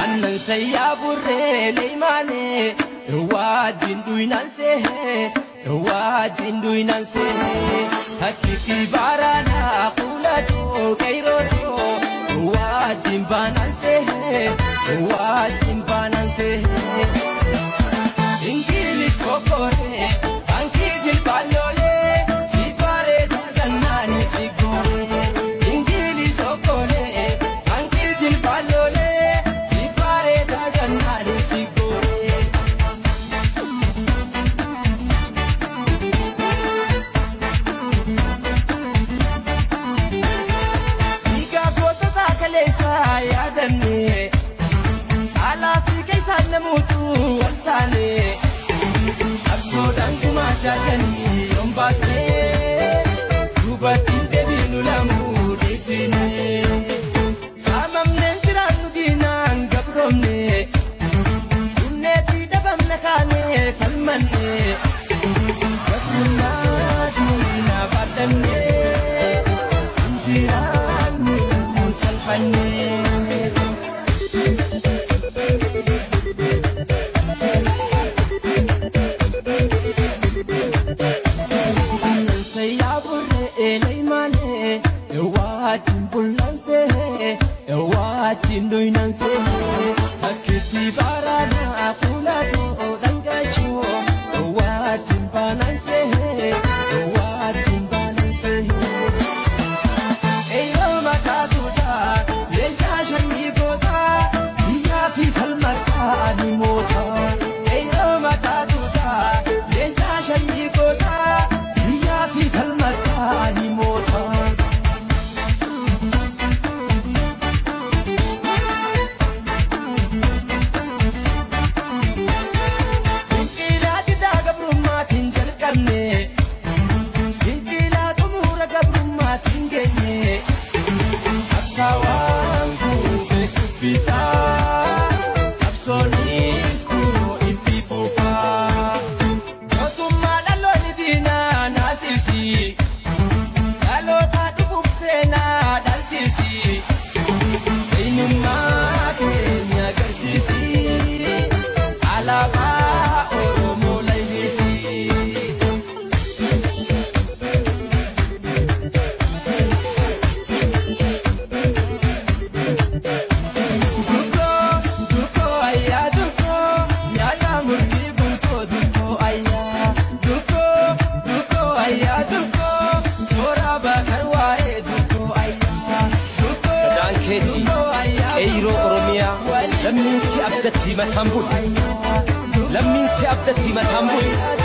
Annan sayya burre leimane wajin duinanse wajin duinanse hakiki barana qulato kairoto wajin bananse English kokore anki jil balole sipare janani sigore English kokore anki jil balole sipare janani sigore Iga gota takalesa yadanne ala fi kaisa namutu watane Absodan kuma jadani yombasne Dubatin debinu lamu desine Samamne tiranu dinan gabromne Dunne tidabam nakane kalmanne Gabruna dina badanne Injiranu musalpanne Jinduinanse akiti barana akulato dangacho watimbananse eyo mataduda lejashani goda ya fi falmata ni mota eyo mataduda lejashani goda ya fi falmata ni mota لمن سي أبدتي ما تنبول